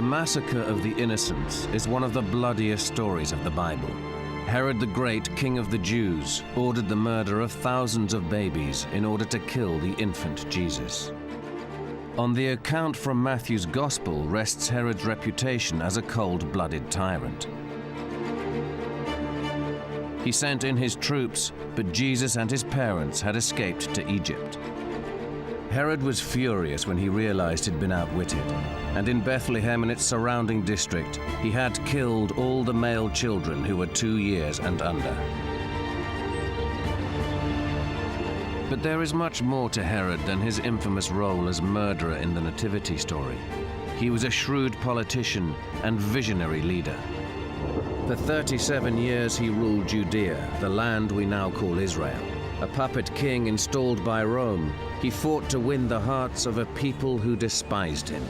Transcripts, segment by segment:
The massacre of the innocents is one of the bloodiest stories of the Bible. Herod the Great, king of the Jews, ordered the murder of thousands of babies in order to kill the infant Jesus. On the account from Matthew's Gospel rests Herod's reputation as a cold-blooded tyrant. He sent in his troops, but Jesus and his parents had escaped to Egypt. Herod was furious when he realized he'd been outwitted, and in Bethlehem and its surrounding district, he had killed all the male children who were 2 years and under. But there is much more to Herod than his infamous role as murderer in the Nativity story. He was a shrewd politician and visionary leader. For 37 years he ruled Judea, the land we now call Israel. A puppet king installed by Rome, he fought to win the hearts of a people who despised him.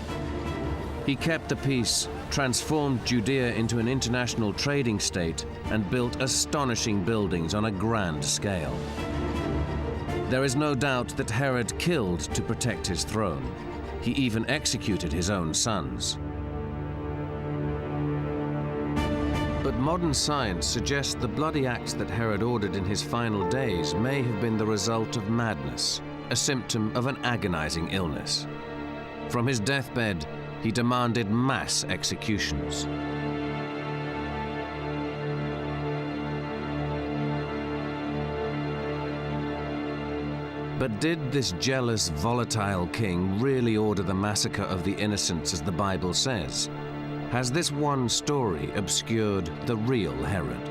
He kept the peace, transformed Judea into an international trading state, and built astonishing buildings on a grand scale. There is no doubt that Herod killed to protect his throne. He even executed his own sons. But modern science suggests the bloody acts that Herod ordered in his final days may have been the result of madness, a symptom of an agonizing illness. From his deathbed, he demanded mass executions. But did this jealous, volatile king really order the massacre of the innocents as the Bible says? Has this one story obscured the real Herod?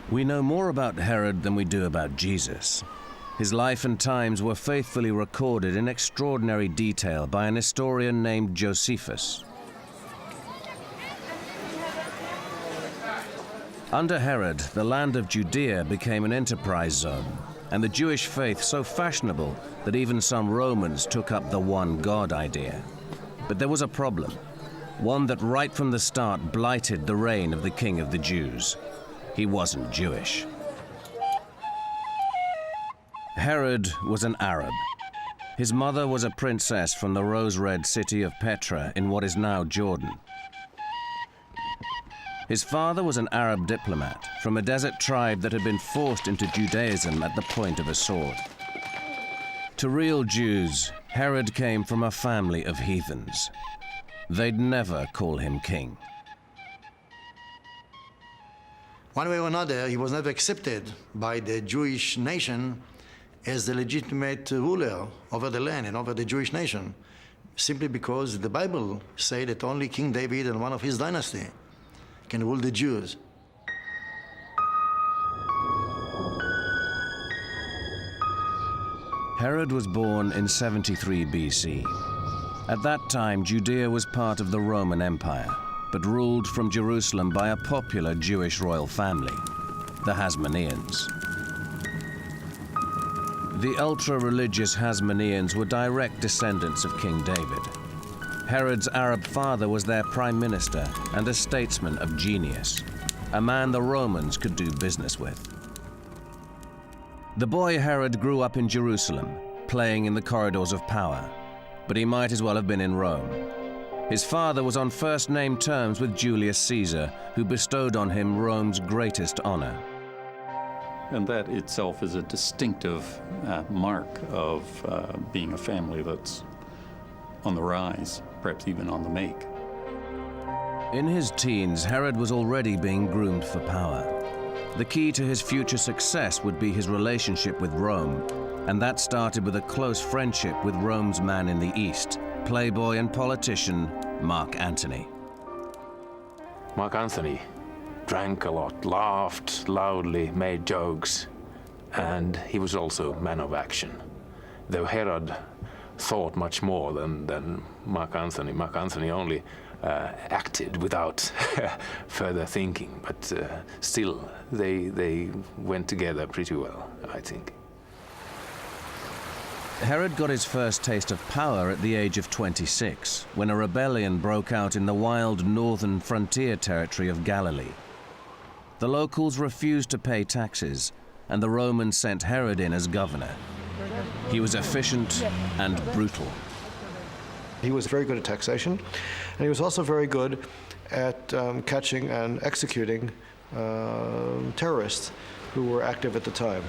We know more about Herod than we do about Jesus. His life and times were faithfully recorded in extraordinary detail by an historian named Josephus. Under Herod, the land of Judea became an enterprise zone, and the Jewish faith so fashionable that even some Romans took up the one God idea. But there was a problem, one that right from the start blighted the reign of the King of the Jews. He wasn't Jewish. Herod was an Arab. His mother was a princess from the rose-red city of Petra in what is now Jordan. His father was an Arab diplomat from a desert tribe that had been forced into Judaism at the point of a sword. To real Jews, Herod came from a family of heathens. They'd never call him king. One way or another, he was never accepted by the Jewish nation as the legitimate ruler over the land and over the Jewish nation, simply because the Bible says that only King David and one of his dynasty can rule the Jews. Herod was born in 73 BC. At that time, Judea was part of the Roman Empire, but ruled from Jerusalem by a popular Jewish royal family, the Hasmoneans. The ultra-religious Hasmoneans were direct descendants of King David. Herod's Arab father was their prime minister and a statesman of genius, a man the Romans could do business with. The boy Herod grew up in Jerusalem, playing in the corridors of power, but he might as well have been in Rome. His father was on first-name terms with Julius Caesar, who bestowed on him Rome's greatest honor. And that itself is a distinctive mark of being a family that's on the rise, perhaps even on the make. In his teens, Herod was already being groomed for power. The key to his future success would be his relationship with Rome, and that started with a close friendship with Rome's man in the East, playboy and politician Mark Antony. Mark Antony drank a lot, laughed loudly, made jokes, and he was also a man of action. Though Herod thought much more than Mark Antony. Mark Antony only acted without further thinking, but still they went together pretty well, I think. Herod got his first taste of power at the age of 26, when a rebellion broke out in the wild northern frontier territory of Galilee. The locals refused to pay taxes, and the Romans sent Herod in as governor. He was efficient and brutal. He was very good at taxation, and he was also very good at catching and executing terrorists who were active at the time.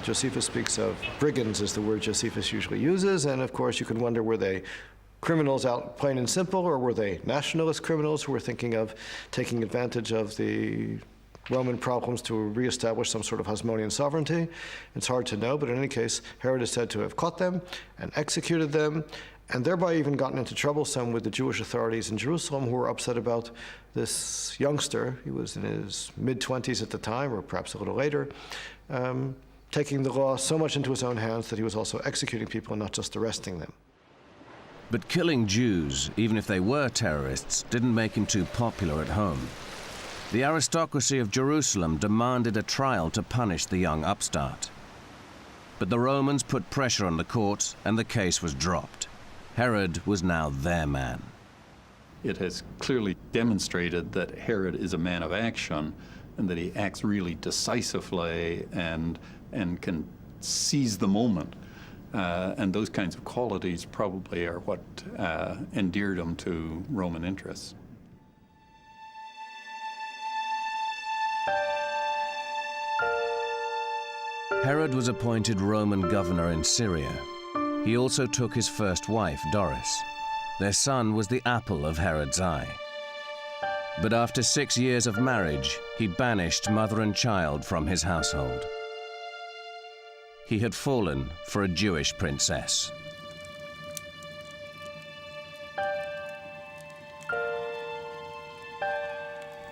Josephus speaks of brigands is the word Josephus usually uses, and of course you can wonder, were they criminals out plain and simple, or were they nationalist criminals who were thinking of taking advantage of the Roman problems to reestablish some sort of Hasmonean sovereignty? It's hard to know, but in any case, Herod is said to have caught them and executed them, and thereby even gotten into trouble some with the Jewish authorities in Jerusalem, who were upset about this youngster. He was in his mid-20s at the time, or perhaps a little later, taking the law so much into his own hands that he was also executing people and not just arresting them. But killing Jews, even if they were terrorists, didn't make him too popular at home. The aristocracy of Jerusalem demanded a trial to punish the young upstart. But the Romans put pressure on the court, and the case was dropped. Herod was now their man. It has clearly demonstrated that Herod is a man of action, and that he acts really decisively and can seize the moment. And those kinds of qualities probably are what endeared him to Roman interests. Herod was appointed Roman governor in Syria. He also took his first wife, Doris. Their son was the apple of Herod's eye. But after 6 years of marriage, he banished mother and child from his household. He had fallen for a Jewish princess.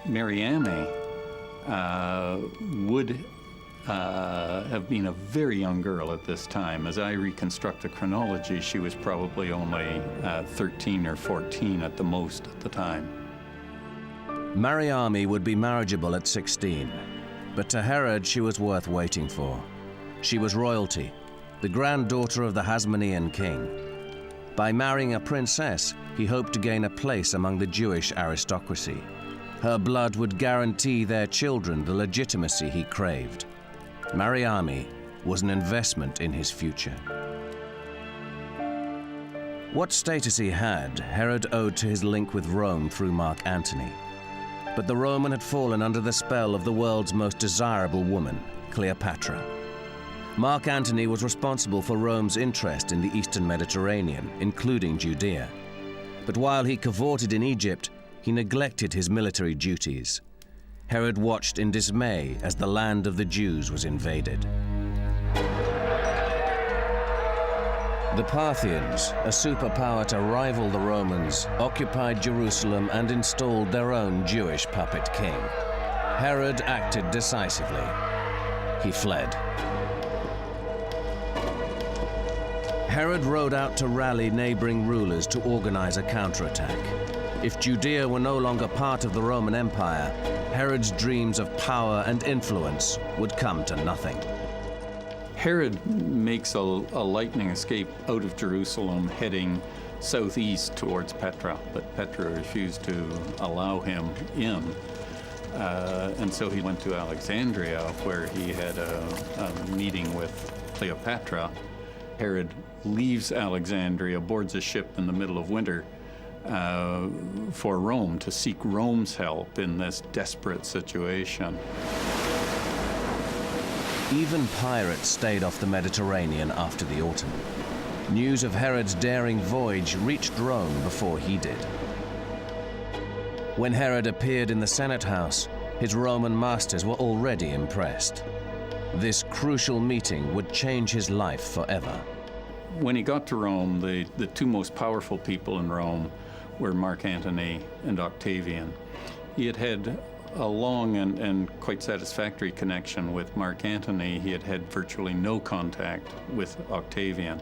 Mariamne would have been a very young girl at this time. As I reconstruct the chronology, she was probably only 13 or 14 at the most at the time. Mariamne would be marriageable at 16, but to Herod she was worth waiting for. She was royalty, the granddaughter of the Hasmonean king. By marrying a princess, he hoped to gain a place among the Jewish aristocracy. Her blood would guarantee their children the legitimacy he craved. Mariamne was an investment in his future. What status he had, Herod owed to his link with Rome through Mark Antony. But the Roman had fallen under the spell of the world's most desirable woman, Cleopatra. Mark Antony was responsible for Rome's interest in the Eastern Mediterranean, including Judea. But while he cavorted in Egypt, he neglected his military duties. Herod watched in dismay as the land of the Jews was invaded. The Parthians, a superpower to rival the Romans, occupied Jerusalem and installed their own Jewish puppet king. Herod acted decisively. He fled. Herod rode out to rally neighboring rulers to organize a counterattack. If Judea were no longer part of the Roman Empire, Herod's dreams of power and influence would come to nothing. Herod makes a lightning escape out of Jerusalem, heading southeast towards Petra, but Petra refused to allow him in. And so he went to Alexandria, where he had a meeting with Cleopatra. Herod leaves Alexandria, boards a ship in the middle of winter for Rome, to seek Rome's help in this desperate situation. Even pirates stayed off the Mediterranean after the autumn. News of Herod's daring voyage reached Rome before he did. When Herod appeared in the Senate House, his Roman masters were already impressed. This crucial meeting would change his life forever. When he got to Rome, the two most powerful people in Rome were Mark Antony and Octavian. He had had a long and quite satisfactory connection with Mark Antony. He had had virtually no contact with Octavian.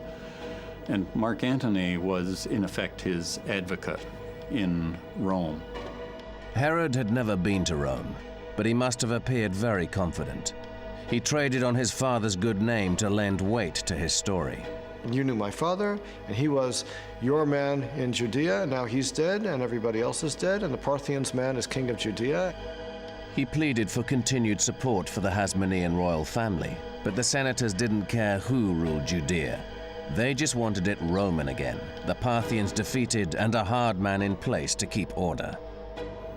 And Mark Antony was, in effect, his advocate in Rome. Herod had never been to Rome, but he must have appeared very confident. He traded on his father's good name to lend weight to his story. You knew my father, and he was your man in Judea, and now he's dead, and everybody else is dead, and the Parthians' man is king of Judea. He pleaded for continued support for the Hasmonean royal family. But the senators didn't care who ruled Judea. They just wanted it Roman again, the Parthians defeated and a hard man in place to keep order.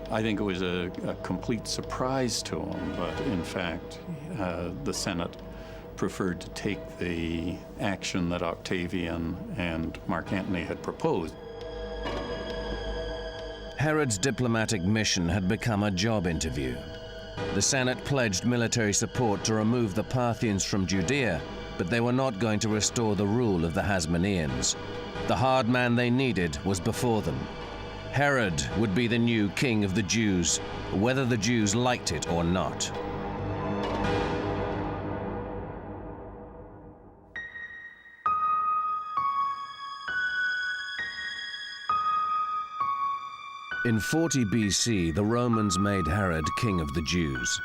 I think it was a complete surprise to him, but in fact, the Senate preferred to take the action that Octavian and Mark Antony had proposed. Herod's diplomatic mission had become a job interview. The Senate pledged military support to remove the Parthians from Judea, but they were not going to restore the rule of the Hasmoneans. The hard man they needed was before them. Herod would be the new king of the Jews, whether the Jews liked it or not. In 40 BC, the Romans made Herod king of the Jews.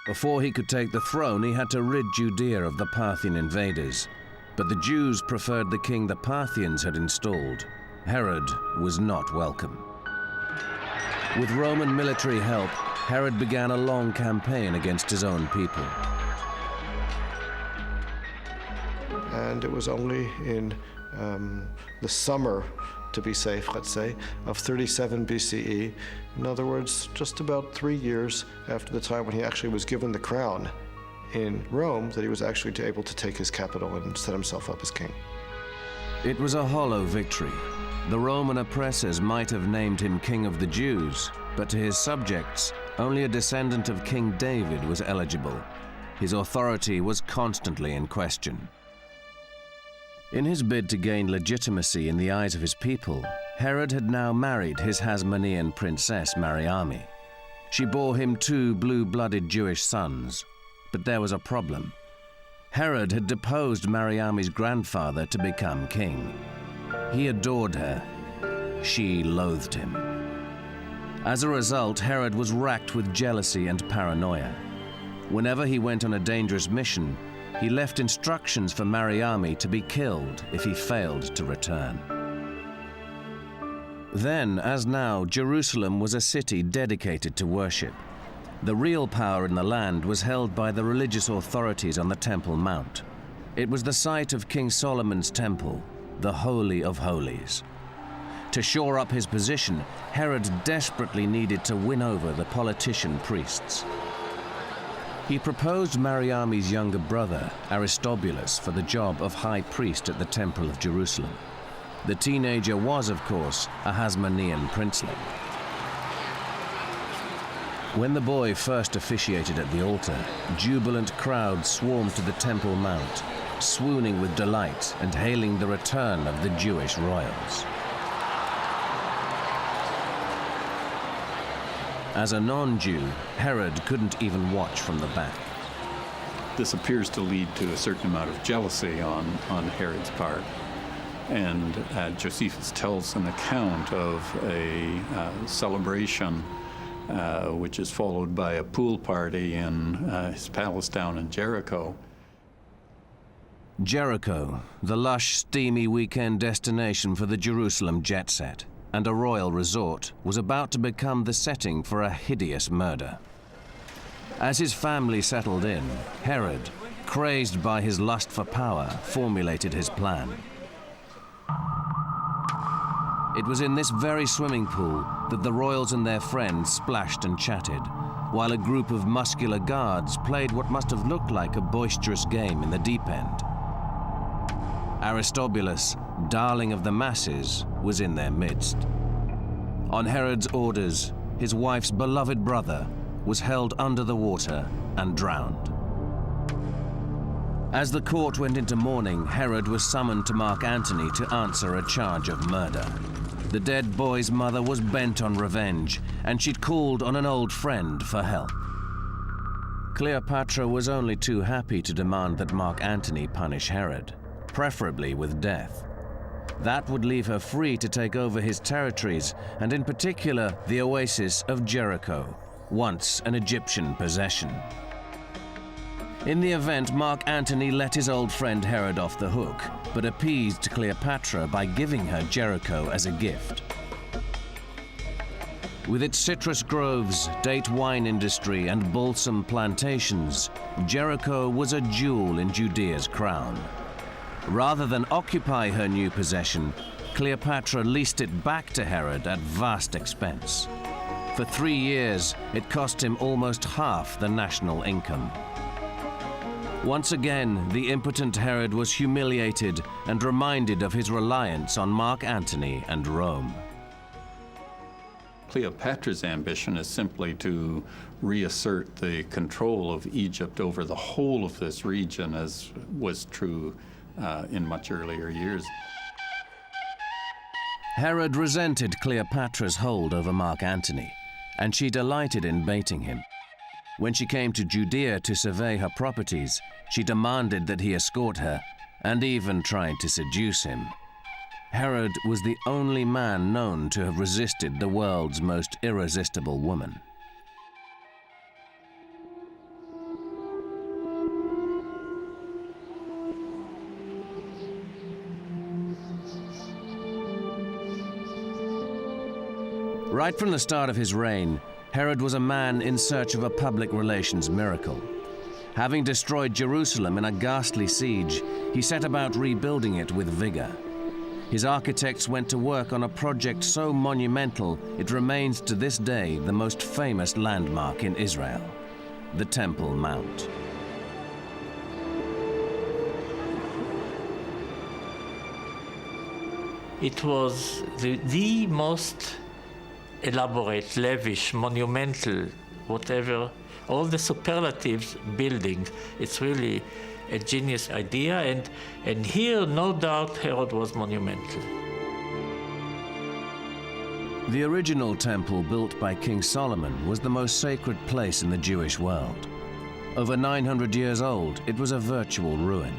Before he could take the throne, he had to rid Judea of the Parthian invaders. But the Jews preferred the king the Parthians had installed. Herod was not welcome. With Roman military help, Herod began a long campaign against his own people. And it was only in the summer, to be safe, let's say, of 37 BCE, in other words, just about 3 years after the time when he actually was given the crown in Rome, that he was actually able to take his capital and set himself up as king. It was a hollow victory. The Roman oppressors might have named him King of the Jews, but to his subjects, only a descendant of King David was eligible. His authority was constantly in question. In his bid to gain legitimacy in the eyes of his people, Herod had now married his Hasmonean princess Mariamne. She bore him 2 blue-blooded Jewish sons, but there was a problem. Herod had deposed Mariamne's grandfather to become king. He adored her. She loathed him. As a result, Herod was racked with jealousy and paranoia. Whenever he went on a dangerous mission, he left instructions for Mariamne to be killed if he failed to return. Then, as now, Jerusalem was a city dedicated to worship. The real power in the land was held by the religious authorities on the Temple Mount. It was the site of King Solomon's temple, the Holy of Holies. To shore up his position, Herod desperately needed to win over the politician priests. He proposed Mariamne's younger brother, Aristobulus, for the job of high priest at the Temple of Jerusalem. The teenager was, of course, a Hasmonean princeling. When the boy first officiated at the altar, jubilant crowds swarmed to the Temple Mount, swooning with delight and hailing the return of the Jewish royals. As a non-Jew, Herod couldn't even watch from the back. This appears to lead to a certain amount of jealousy on Herod's part. And Josephus tells an account of a celebration which is followed by a pool party in his palace down in Jericho. Jericho, the lush, steamy weekend destination for the Jerusalem jet set, and a royal resort, was about to become the setting for a hideous murder. As his family settled in, Herod, crazed by his lust for power, formulated his plan. It was in this very swimming pool that the royals and their friends splashed and chatted, while a group of muscular guards played what must have looked like a boisterous game in the deep end. Aristobulus, darling of the masses, was in their midst. On Herod's orders, his wife's beloved brother was held under the water and drowned. As the court went into mourning, Herod was summoned to Mark Antony to answer a charge of murder. The dead boy's mother was bent on revenge, and she'd called on an old friend for help. Cleopatra was only too happy to demand that Mark Antony punish Herod, preferably with death. That would leave her free to take over his territories, and in particular, the oasis of Jericho, once an Egyptian possession. In the event, Mark Antony let his old friend Herod off the hook, but appeased Cleopatra by giving her Jericho as a gift. With its citrus groves, date wine industry, and balsam plantations, Jericho was a jewel in Judea's crown. Rather than occupy her new possession, Cleopatra leased it back to Herod at vast expense. For 3 years, it cost him almost half the national income. Once again, the impotent Herod was humiliated and reminded of his reliance on Mark Antony and Rome. Cleopatra's ambition is simply to reassert the control of Egypt over the whole of this region, as was true in much earlier years. Herod resented Cleopatra's hold over Mark Antony, and she delighted in baiting him. When she came to Judea to survey her properties, she demanded that he escort her, and even tried to seduce him. Herod was the only man known to have resisted the world's most irresistible woman. Right from the start of his reign, Herod was a man in search of a public relations miracle. Having destroyed Jerusalem in a ghastly siege, he set about rebuilding it with vigor. His architects went to work on a project so monumental it remains to this day the most famous landmark in Israel, the Temple Mount. It was the most elaborate, lavish, monumental, whatever, all the superlatives building. It's really a genius idea, and here, no doubt, Herod was monumental. The original temple built by King Solomon was the most sacred place in the Jewish world. Over 900 years old, it was a virtual ruin.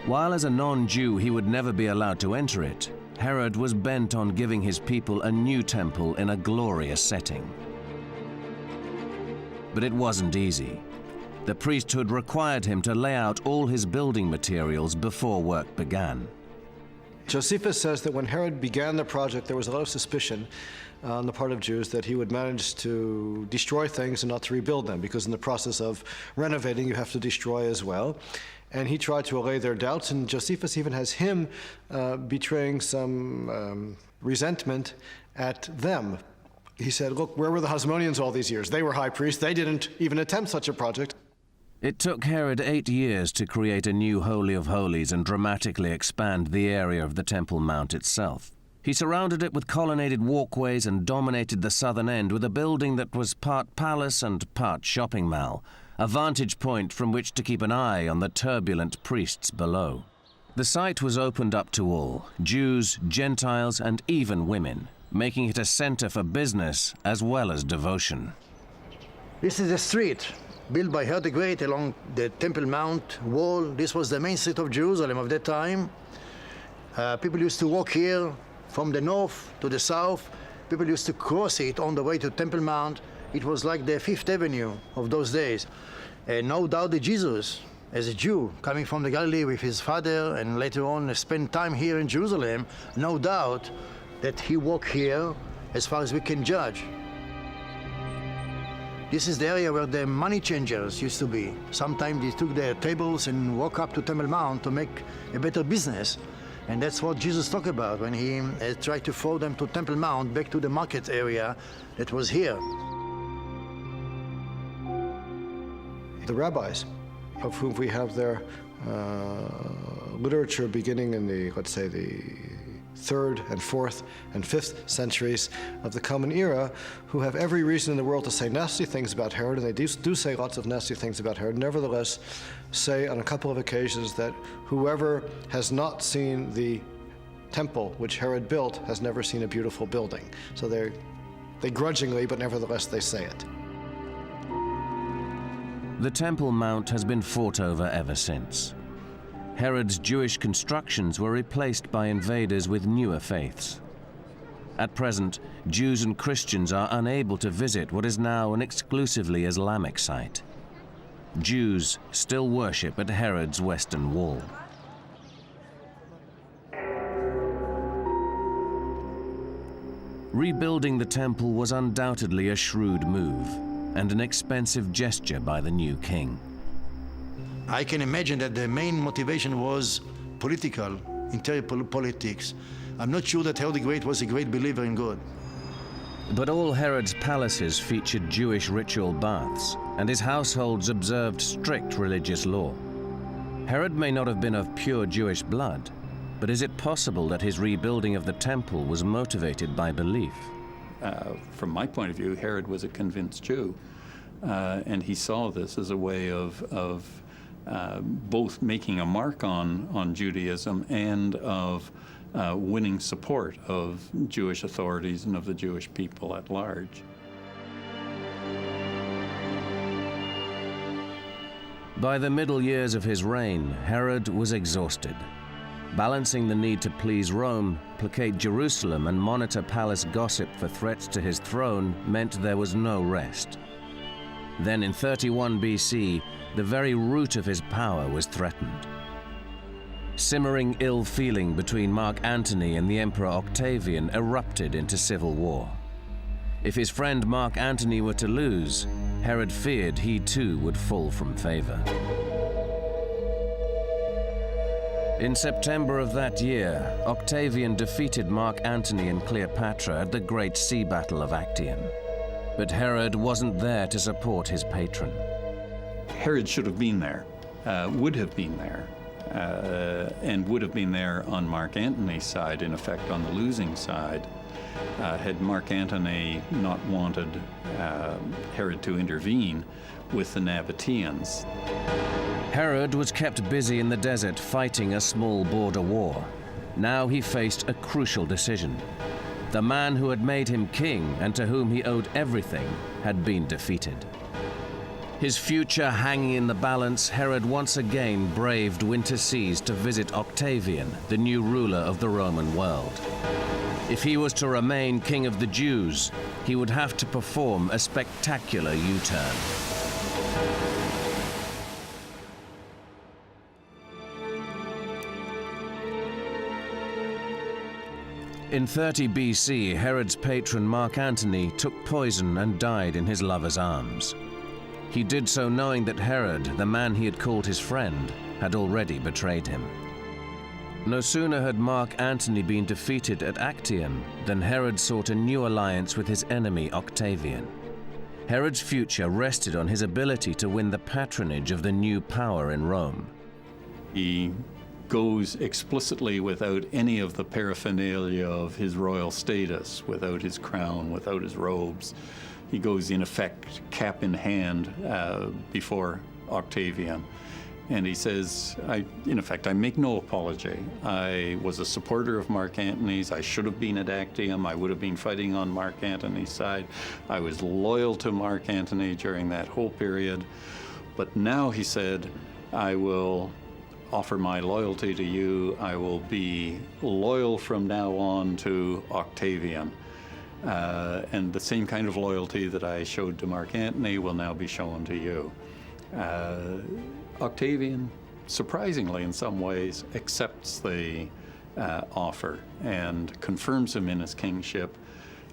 While as a non-Jew he would never be allowed to enter it, Herod was bent on giving his people a new temple in a glorious setting. But it wasn't easy. The priesthood required him to lay out all his building materials before work began. Josephus says that when Herod began the project, there was a lot of suspicion on the part of Jews that he would manage to destroy things and not to rebuild them, because in the process of renovating, you have to destroy as well. And he tried to allay their doubts, and Josephus even has him betraying some resentment at them. He said, look, where were the Hasmoneans all these years? They were high priests. They didn't even attempt such a project. It took Herod 8 years to create a new Holy of Holies and dramatically expand the area of the Temple Mount itself. He surrounded it with colonnaded walkways and dominated the southern end with a building that was part palace and part shopping mall, a vantage point from which to keep an eye on the turbulent priests below. The site was opened up to all, Jews, Gentiles, and even women, making it a center for business as well as devotion. This is a street built by Herod the Great along the Temple Mount wall. This was the main street of Jerusalem of that time. People used to walk here from the north to the south. People used to cross it on the way to Temple Mount. It was like the Fifth Avenue of those days. And no doubt that Jesus, as a Jew, coming from the Galilee with his father and later on spent time here in Jerusalem, no doubt that he walked here as far as we can judge. This is the area where the money changers used to be. Sometimes they took their tables and walked up to Temple Mount to make a better business. And that's what Jesus talked about when he tried to throw them to Temple Mount, back to the market area that was here. The rabbis, of whom we have their literature beginning in the, let's say, the 3rd and 4th and 5th centuries of the Common Era, who have every reason in the world to say nasty things about Herod, and they do say lots of nasty things about Herod, nevertheless say on a couple of occasions that whoever has not seen the temple which Herod built has never seen a beautiful building. So they grudgingly, but nevertheless they say it. The Temple Mount has been fought over ever since. Herod's Jewish constructions were replaced by invaders with newer faiths. At present, Jews and Christians are unable to visit what is now an exclusively Islamic site. Jews still worship at Herod's western wall. Rebuilding the temple was undoubtedly a shrewd move and an expensive gesture by the new king. I can imagine that the main motivation was political, interior politics. I'm not sure that Herod the Great was a great believer in God. But all Herod's palaces featured Jewish ritual baths, and his households observed strict religious law. Herod may not have been of pure Jewish blood, but is it possible that his rebuilding of the temple was motivated by belief? From my point of view, Herod was a convinced Jew, and he saw this as a way of both making a mark on Judaism and of winning support of Jewish authorities and of the Jewish people at large. By the middle years of his reign, Herod was exhausted. Balancing the need to please Rome, placate Jerusalem, and monitor palace gossip for threats to his throne meant there was no rest. Then in 31 BC, the very root of his power was threatened. Simmering ill feeling between Mark Antony and the Emperor Octavian erupted into civil war. If his friend Mark Antony were to lose, Herod feared he too would fall from favor. In September of that year, Octavian defeated Mark Antony and Cleopatra at the Great Sea Battle of Actium. But Herod wasn't there to support his patron. Herod should have been there, would have been there, and would have been there on Mark Antony's side, in effect on the losing side, had Mark Antony not wanted Herod to intervene with the Nabateans. Herod was kept busy in the desert fighting a small border war. Now he faced a crucial decision. The man who had made him king and to whom he owed everything had been defeated. His future hanging in the balance, Herod once again braved winter seas to visit Octavian, the new ruler of the Roman world. If he was to remain king of the Jews, he would have to perform a spectacular U-turn. In 30 BC, Herod's patron Mark Antony took poison and died in his lover's arms. He did so knowing that Herod, the man he had called his friend, had already betrayed him. No sooner had Mark Antony been defeated at Actium than Herod sought a new alliance with his enemy Octavian. Herod's future rested on his ability to win the patronage of the new power in Rome. He goes explicitly without any of the paraphernalia of his royal status, without his crown, without his robes. He goes, in effect, cap in hand before Octavian. And he says, in effect, I make no apology. I was a supporter of Mark Antony's. I should have been at Actium. I would have been fighting on Mark Antony's side. I was loyal to Mark Antony during that whole period. But now, he said, I will offer my loyalty to you. I will be loyal from now on to Octavian. And the same kind of loyalty that I showed to Mark Antony will now be shown to you. Octavian, surprisingly in some ways, accepts the offer and confirms him in his kingship,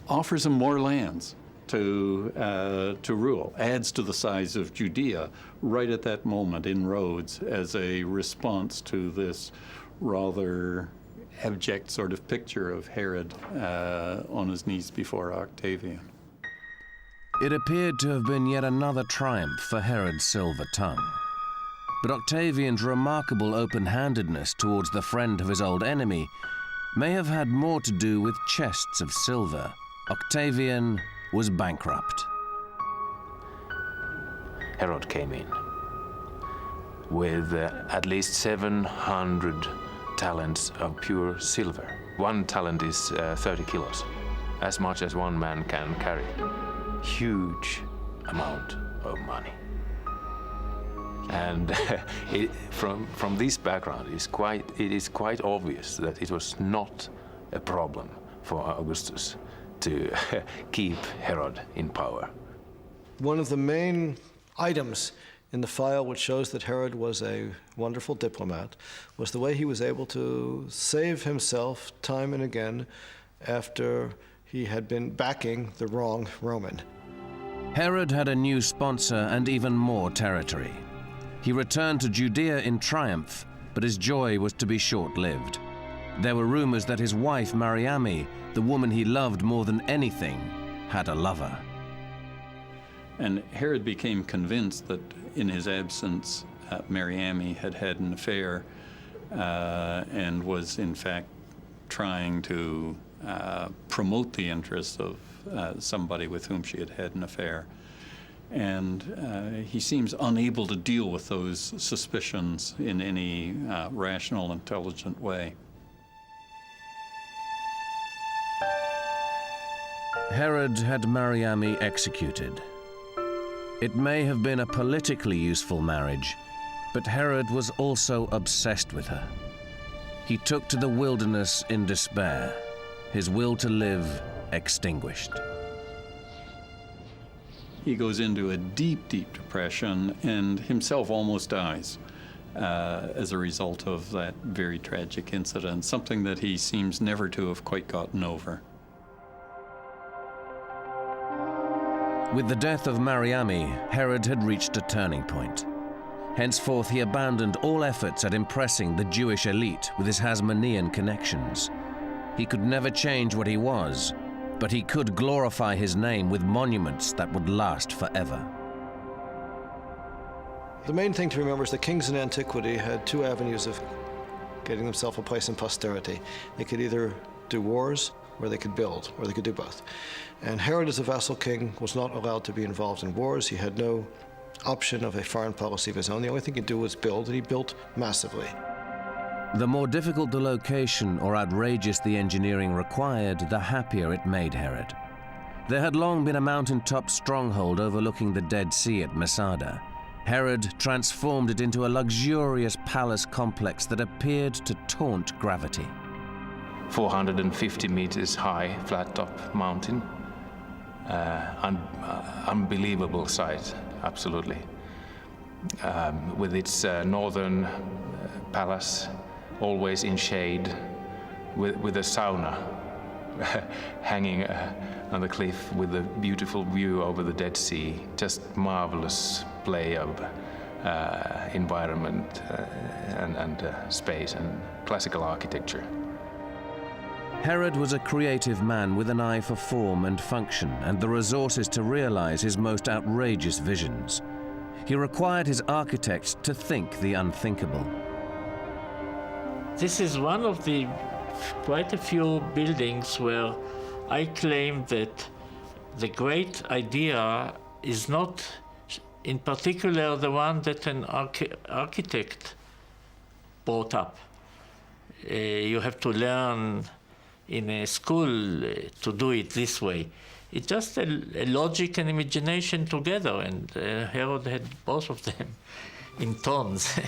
offers him more lands to rule, adds to the size of Judea right at that moment in Rhodes as a response to this rather abject sort of picture of Herod on his knees before Octavian. It appeared to have been yet another triumph for Herod's silver tongue. But Octavian's remarkable open-handedness towards the friend of his old enemy may have had more to do with chests of silver. Octavian was bankrupt. Herod came in with at least 700 talents of pure silver. 1 talent is 30 kilos, as much as one man can carry. Huge amount of money. And from this background, it is quite obvious that it was not a problem for Augustus to keep Herod in power. One of the main items in the file which shows that Herod was a wonderful diplomat was the way he was able to save himself time and again after he had been backing the wrong Roman. Herod had a new sponsor and even more territory. He returned to Judea in triumph, but his joy was to be short-lived. There were rumors that his wife, Mariamne, the woman he loved more than anything, had a lover. And Herod became convinced that in his absence, Mariamne had had an affair and was in fact trying to promote the interests of somebody with whom she had had an affair. And he seems unable to deal with those suspicions in any rational, intelligent way. Herod had Mariamne executed. It may have been a politically useful marriage, but Herod was also obsessed with her. He took to the wilderness in despair, his will to live extinguished. He goes into a deep, deep depression and himself almost dies as a result of that very tragic incident, something that he seems never to have quite gotten over. With the death of Mariamne, Herod had reached a turning point. Henceforth, he abandoned all efforts at impressing the Jewish elite with his Hasmonean connections. He could never change what he was, but he could glorify his name with monuments that would last forever. The main thing to remember is that kings in antiquity had two avenues of getting themselves a place in posterity. They could either do wars, or they could build, or they could do both. And Herod, as a vassal king, was not allowed to be involved in wars. He had no option of a foreign policy of his own. The only thing he could do was build, and he built massively. The more difficult the location or outrageous the engineering required, the happier it made Herod. There had long been a mountaintop stronghold overlooking the Dead Sea at Masada. Herod transformed it into a luxurious palace complex that appeared to taunt gravity. 450 meters high, flat-top mountain. Unbelievable sight, absolutely. With its northern palace, always in shade, with a sauna hanging on the cliff with a beautiful view over the Dead Sea. Just marvelous play of environment and space and classical architecture. Herod was a creative man with an eye for form and function and the resources to realize his most outrageous visions. He required his architects to think the unthinkable. This is one of the quite a few buildings where I claim that the great idea is not in particular the one that an architect brought up. You have to learn in a school to do it this way. It's just a logic and imagination together, and Herod had both of them in tons.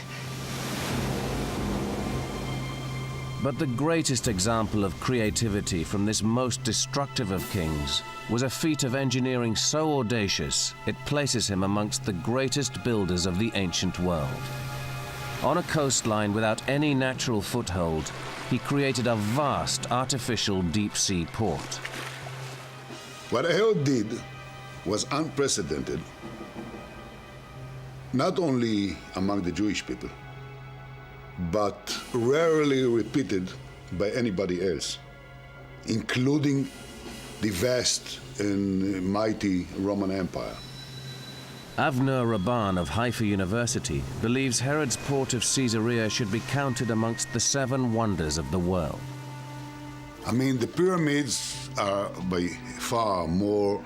But the greatest example of creativity from this most destructive of kings was a feat of engineering so audacious it places him amongst the greatest builders of the ancient world. On a coastline without any natural foothold, he created a vast artificial deep-sea port. What Herod did was unprecedented, not only among the Jewish people, but rarely repeated by anybody else, including the vast and mighty Roman Empire. Avner Rabban of Haifa University believes Herod's port of Caesarea should be counted amongst the 7 wonders of the world. I mean, the pyramids are by far more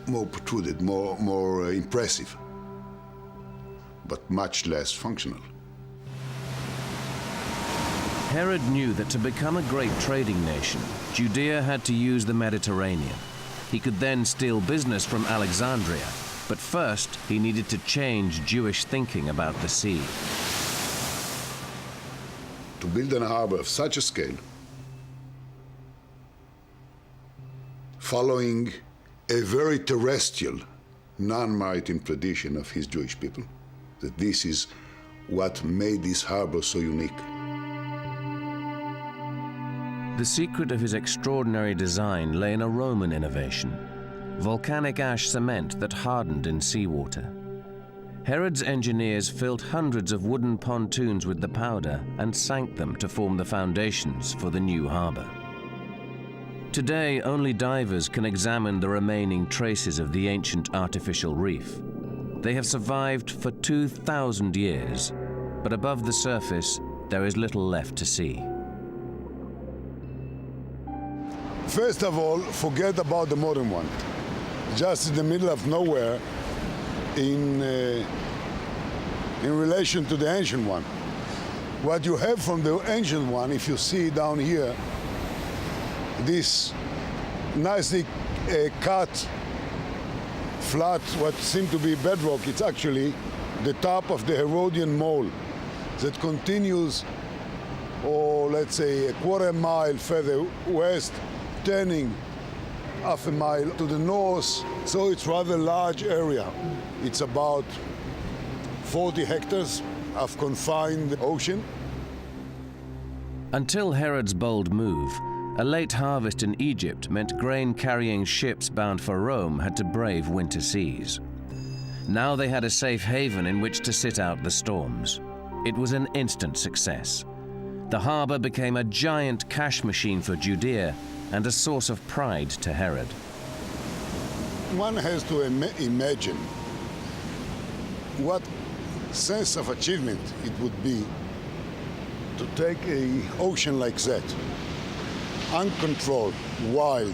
protruded, more impressive, but much less functional. Herod knew that to become a great trading nation, Judea had to use the Mediterranean. He could then steal business from Alexandria, but first he needed to change Jewish thinking about the sea. To build a harbor of such a scale, following a very terrestrial, non-maritime tradition of his Jewish people, that this is what made this harbor so unique. The secret of his extraordinary design lay in a Roman innovation: volcanic ash cement that hardened in seawater. Herod's engineers filled hundreds of wooden pontoons with the powder and sank them to form the foundations for the new harbor. Today, only divers can examine the remaining traces of the ancient artificial reef. They have survived for 2,000 years, but above the surface, there is little left to see. First of all, forget about the modern one. Just in the middle of nowhere, in relation to the ancient one. What you have from the ancient one, if you see down here, this nicely cut, flat, what seemed to be bedrock, it's actually the top of the Herodian mole that continues, or let's say a quarter mile further west, turning half a mile to the north. So it's rather large area. It's about 40 hectares of confined ocean. Until Herod's bold move, a late harvest in Egypt meant grain-carrying ships bound for Rome had to brave winter seas. Now they had a safe haven in which to sit out the storms. It was an instant success. The harbor became a giant cash machine for Judea and a source of pride to Herod. One has to imagine what sense of achievement it would be to take an ocean like that, uncontrolled, wild,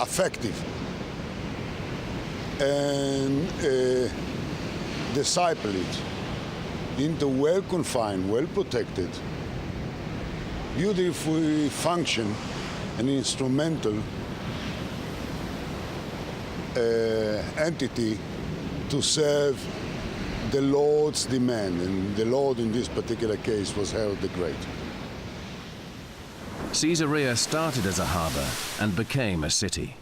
effective, and disciple it into well-confined, well-protected, beautifully function and instrumental entity to serve the Lord's demand, and the Lord in this particular case was Herod the Great. Caesarea started as a harbor and became a city.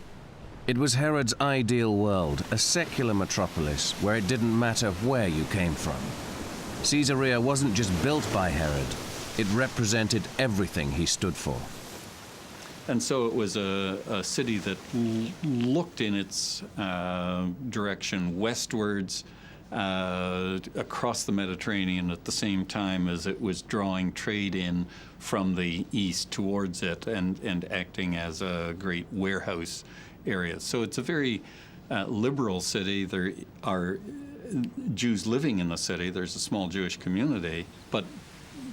It was Herod's ideal world, a secular metropolis where it didn't matter where you came from. Caesarea wasn't just built by Herod, it represented everything he stood for. And so it was a city that looked in its direction westwards, across the Mediterranean at the same time as it was drawing trade in from the east towards it and acting as a great warehouse area. So it's a very liberal city. There are Jews living in the city. There's a small Jewish community, but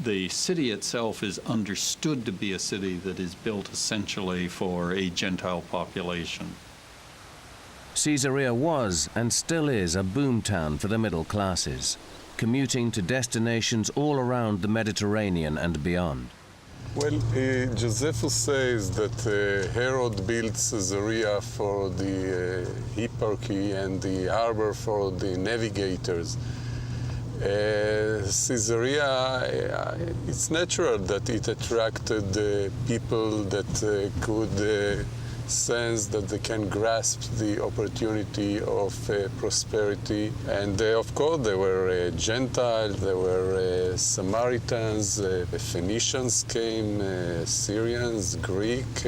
the city itself is understood to be a city that is built essentially for a Gentile population. Caesarea was and still is a boomtown for the middle classes, commuting to destinations all around the Mediterranean and beyond. Well, Josephus says that Herod built Caesarea for the hipparchy and the harbor for the navigators. Caesarea, it's natural that it attracted people that could sense that they can grasp the opportunity of prosperity. And of course, there were Gentiles, there were Samaritans, Phoenicians came, Syrians, Greek,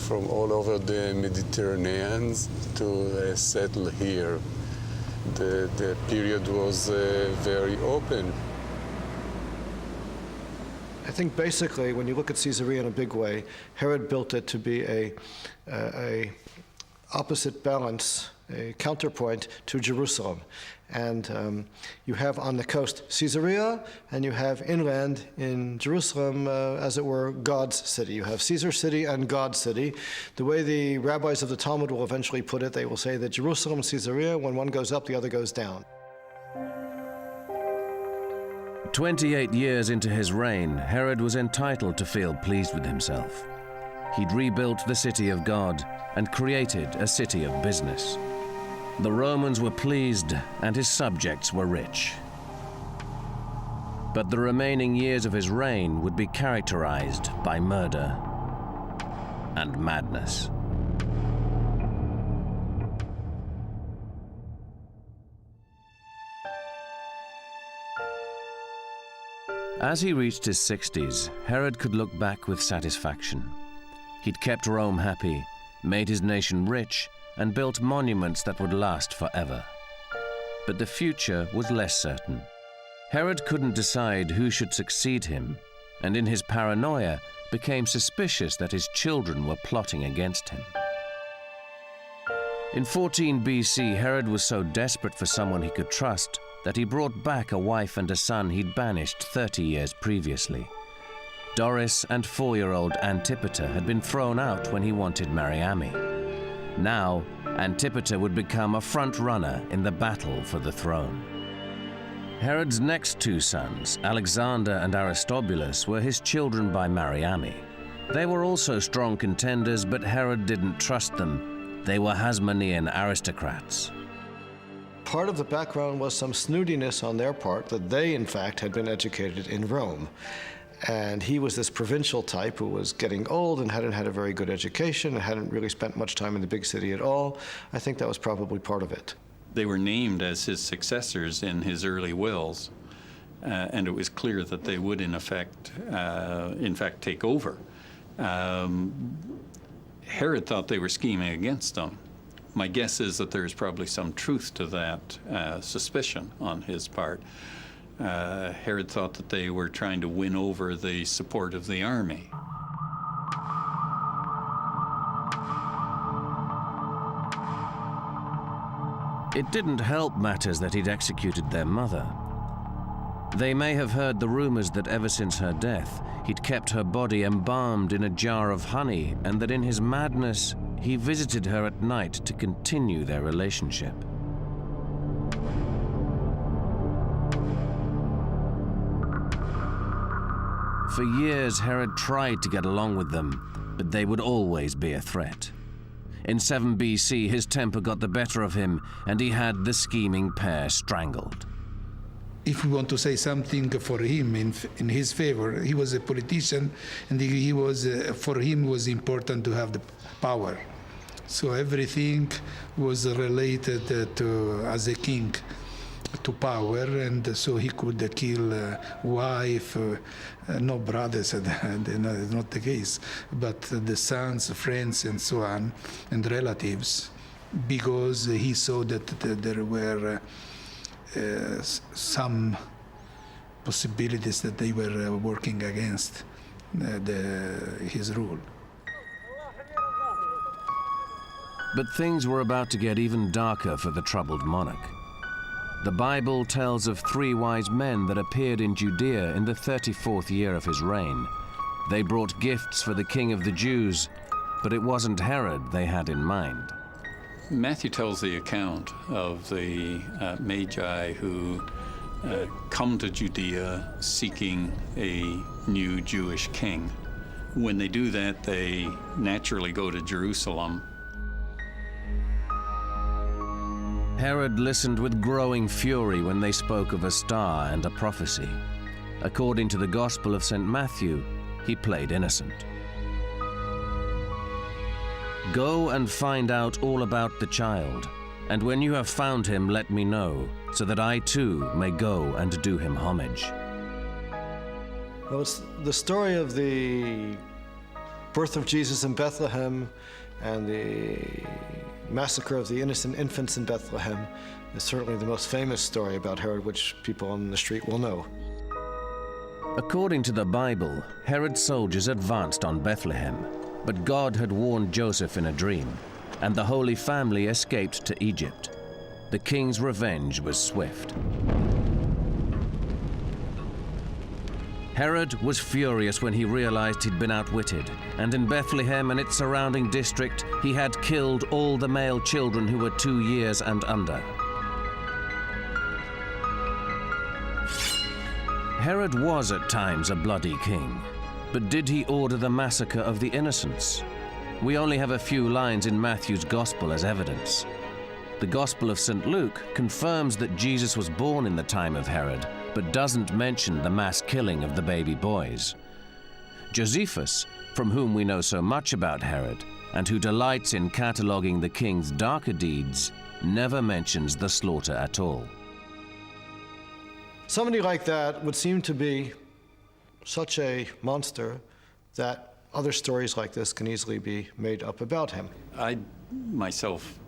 from all over the Mediterranean to settle here. The period was very open. I think basically, when you look at Caesarea in a big way, Herod built it to be a opposite balance, a counterpoint to Jerusalem. And you have on the coast Caesarea, and you have inland in Jerusalem, as it were, God's city. You have Caesar's city and God's city. The way the rabbis of the Talmud will eventually put it, they will say that Jerusalem and Caesarea, when one goes up, the other goes down. 28 years into his reign, Herod was entitled to feel pleased with himself. He'd rebuilt the city of God and created a city of business. The Romans were pleased and his subjects were rich. But the remaining years of his reign would be characterized by murder and madness. As he reached his 60s, Herod could look back with satisfaction. He'd kept Rome happy, made his nation rich, and built monuments that would last forever. But the future was less certain. Herod couldn't decide who should succeed him, and in his paranoia became suspicious that his children were plotting against him. In 14 BC, Herod was so desperate for someone he could trust that he brought back a wife and a son he'd banished 30 years previously. Doris and 4-year-old Antipater had been thrown out when he wanted Mariamne. Now, Antipater would become a front-runner in the battle for the throne. Herod's next 2 sons, Alexander and Aristobulus, were his children by Mariamne. They were also strong contenders, but Herod didn't trust them. They were Hasmonean aristocrats. Part of the background was some snootiness on their part that they, in fact, had been educated in Rome. And he was this provincial type who was getting old and hadn't had a very good education and hadn't really spent much time in the big city at all. I think that was probably part of it. They were named as his successors in his early wills, and it was clear that they would, in fact, take over. Herod thought they were scheming against them. My guess is that there's probably some truth to that suspicion on his part. Herod thought that they were trying to win over the support of the army. It didn't help matters that he'd executed their mother. They may have heard the rumors that ever since her death, he'd kept her body embalmed in a jar of honey, and that in his madness, he visited her at night to continue their relationship. For years, Herod tried to get along with them, but they would always be a threat. In 7 BC, his temper got the better of him, and he had the scheming pair strangled. If we want to say something for him in his favor, he was a politician, and he was for him was important to have the power. So everything was related to, as a king, to power, and so he could kill wife, no brothers, not the case, but the sons, friends, and so on, and relatives, because he saw that there were some possibilities that they were working against his rule. But things were about to get even darker for the troubled monarch. The Bible tells of 3 wise men that appeared in Judea in the 34th year of his reign. They brought gifts for the king of the Jews, but it wasn't Herod they had in mind. Matthew tells the account of the Magi who come to Judea seeking a new Jewish king. When they do that, they naturally go to Jerusalem. Herod listened with growing fury when they spoke of a star and a prophecy. According to the Gospel of St. Matthew, he played innocent. Go and find out all about the child, and when you have found him, let me know, so that I too may go and do him homage. Well, it's the story of the birth of Jesus in Bethlehem and the massacre of the innocent infants in Bethlehem is certainly the most famous story about Herod, which people on the street will know. According to the Bible, Herod's soldiers advanced on Bethlehem, but God had warned Joseph in a dream, and the Holy Family escaped to Egypt. The king's revenge was swift. Herod was furious when he realized he'd been outwitted, and in Bethlehem and its surrounding district, he had killed all the male children who were 2 years and under. Herod was at times a bloody king, but did he order the massacre of the innocents? We only have a few lines in Matthew's Gospel as evidence. The Gospel of St. Luke confirms that Jesus was born in the time of Herod, but doesn't mention the mass killing of the baby boys. Josephus, from whom we know so much about Herod, and who delights in cataloguing the king's darker deeds, never mentions the slaughter at all. Somebody like that would seem to be such a monster that other stories like this can easily be made up about him. I myself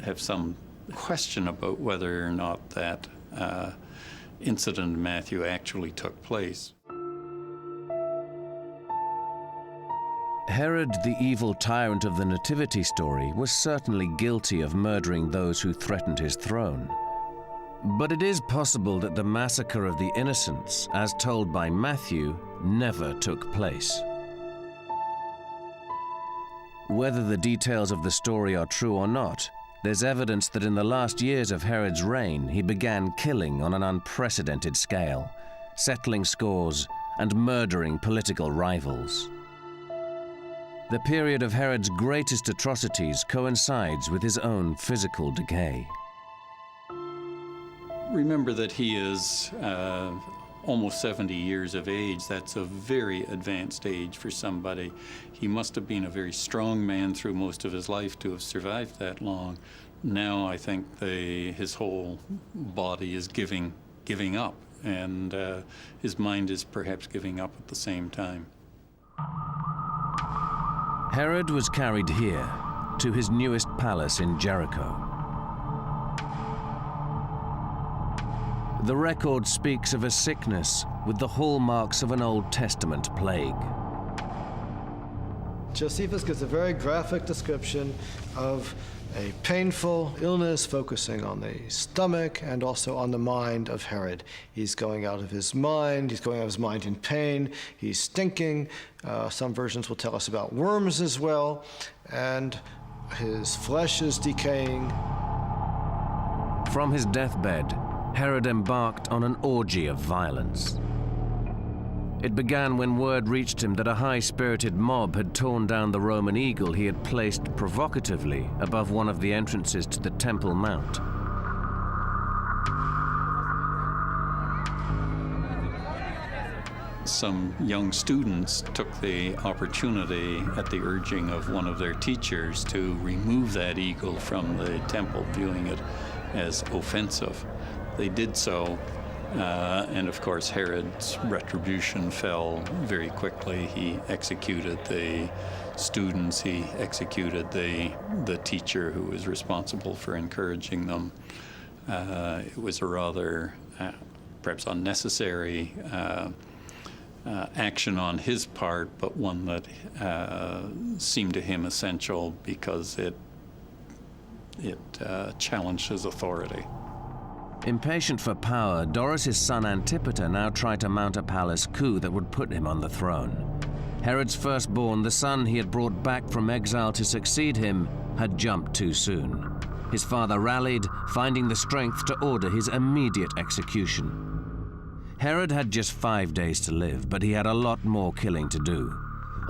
have some question about whether or not that incident in Matthew actually took place. Herod, the evil tyrant of the Nativity story, was certainly guilty of murdering those who threatened his throne. But it is possible that the massacre of the innocents, as told by Matthew, never took place. Whether the details of the story are true or not, there's evidence that in the last years of Herod's reign, he began killing on an unprecedented scale, settling scores and murdering political rivals. The period of Herod's greatest atrocities coincides with his own physical decay. Remember that he is almost 70 years of age. That's a very advanced age for somebody. He must have been a very strong man through most of his life to have survived that long. Now I think his whole body is giving up, and his mind is perhaps giving up at the same time. Herod was carried here, to his newest palace in Jericho. The record speaks of a sickness with the hallmarks of an Old Testament plague. Josephus gives a very graphic description of a painful illness focusing on the stomach and also on the mind of Herod. He's going out of his mind, he's going out of his mind in pain, he's stinking. Some versions will tell us about worms as well, and his flesh is decaying. From his deathbed, Herod embarked on an orgy of violence. It began when word reached him that a high-spirited mob had torn down the Roman eagle he had placed provocatively above one of the entrances to the Temple Mount. Some young students took the opportunity at the urging of one of their teachers to remove that eagle from the temple, viewing it as offensive. They did so. And of course, Herod's retribution fell very quickly. He executed the students, he executed the teacher who was responsible for encouraging them. It was a rather perhaps unnecessary action on his part, but one that seemed to him essential because it challenged his authority. Impatient for power, Doris's son Antipater now tried to mount a palace coup that would put him on the throne. Herod's firstborn, the son he had brought back from exile to succeed him, had jumped too soon. His father rallied, finding the strength to order his immediate execution. Herod had just 5 days to live, but he had a lot more killing to do.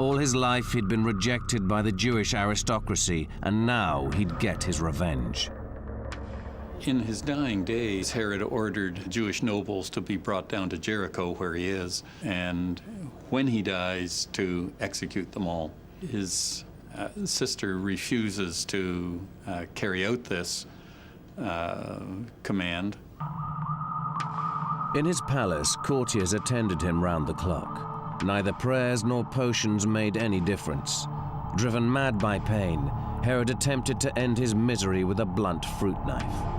All his life he'd been rejected by the Jewish aristocracy, and now he'd get his revenge. In his dying days, Herod ordered Jewish nobles to be brought down to Jericho, where he is, and when he dies, to execute them all. His sister refuses to carry out this command. In his palace, courtiers attended him round the clock. Neither prayers nor potions made any difference. Driven mad by pain, Herod attempted to end his misery with a blunt fruit knife.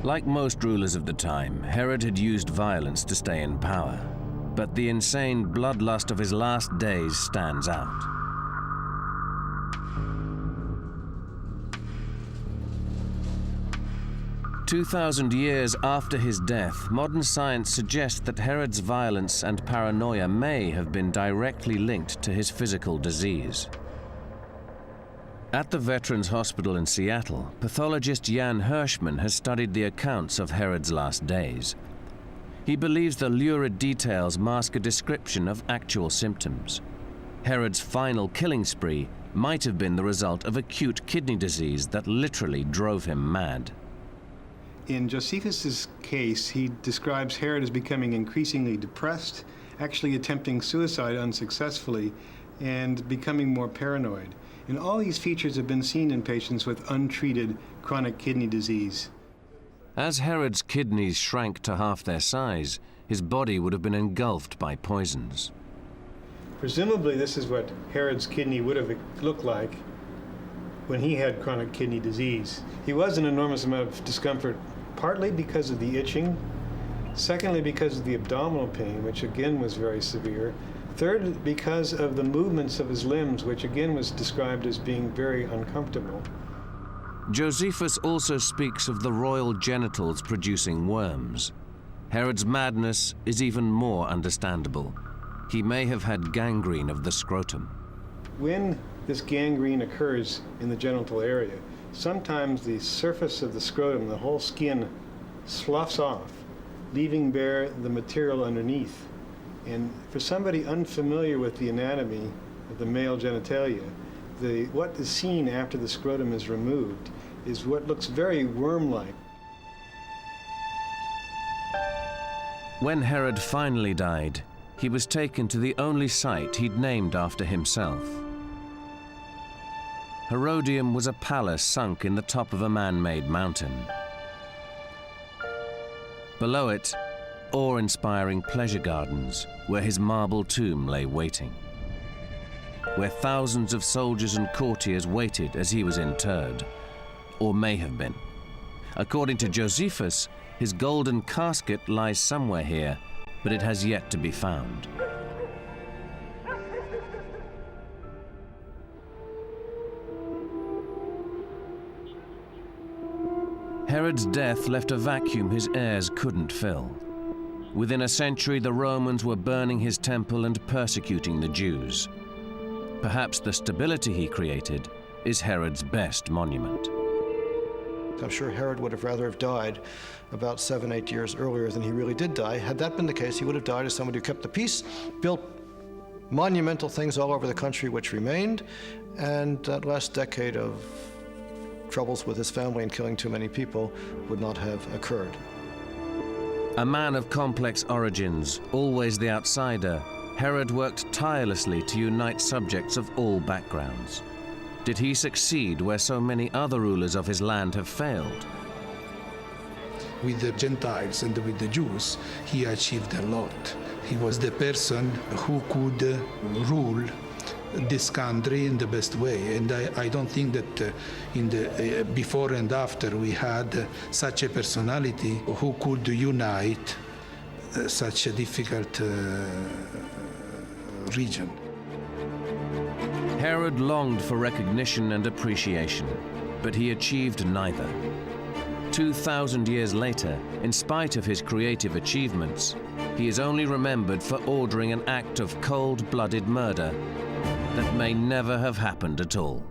Like most rulers of the time, Herod had used violence to stay in power. But the insane bloodlust of his last days stands out. "2,000 years after his death, modern science suggests that Herod's violence and paranoia may have been directly linked to his physical disease. At the Veterans Hospital in Seattle, pathologist Jan Hirschman has studied the accounts of Herod's last days. He believes the lurid details mask a description of actual symptoms. Herod's final killing spree might have been the result of acute kidney disease that literally drove him mad. In Josephus's case, he describes Herod as becoming increasingly depressed, actually attempting suicide unsuccessfully, and becoming more paranoid. And all these features have been seen in patients with untreated chronic kidney disease. As Herod's kidneys shrank to half their size, his body would have been engulfed by poisons. Presumably, this is what Herod's kidney would have looked like when he had chronic kidney disease. He was an enormous amount of discomfort, partly because of the itching, secondly because of the abdominal pain, which again was very severe, third because of the movements of his limbs, which again was described as being very uncomfortable. Josephus also speaks of the royal genitals producing worms. Herod's madness is even more understandable. He may have had gangrene of the scrotum. When this gangrene occurs in the genital area, sometimes the surface of the scrotum, the whole skin, sloughs off, leaving bare the material underneath. And for somebody unfamiliar with the anatomy of the male genitalia, what is seen after the scrotum is removed is what looks very worm-like. When Herod finally died, he was taken to the only site he'd named after himself. Herodium was a palace sunk in the top of a man-made mountain. Below it, awe-inspiring pleasure gardens where his marble tomb lay waiting, where thousands of soldiers and courtiers waited as he was interred, or may have been. According to Josephus, his golden casket lies somewhere here, but it has yet to be found. Herod's death left a vacuum his heirs couldn't fill. Within a century, the Romans were burning his temple and persecuting the Jews. Perhaps the stability he created is Herod's best monument. I'm sure Herod would have rather have died about 7-8 years earlier than he really did die. Had that been the case, he would have died as somebody who kept the peace, built monumental things all over the country which remained, and that last decade of troubles with his family and killing too many people would not have occurred. A man of complex origins, always the outsider, Herod worked tirelessly to unite subjects of all backgrounds. Did he succeed where so many other rulers of his land have failed? With the Gentiles and with the Jews, he achieved a lot. He was the person who could rule this country in the best way, and I don't think that in the before and after we had such a personality who could unite such a difficult region. Herod longed for recognition and appreciation, but he achieved neither. 2,000 years later, in spite of his creative achievements, he is only remembered for ordering an act of cold-blooded murder that may never have happened at all.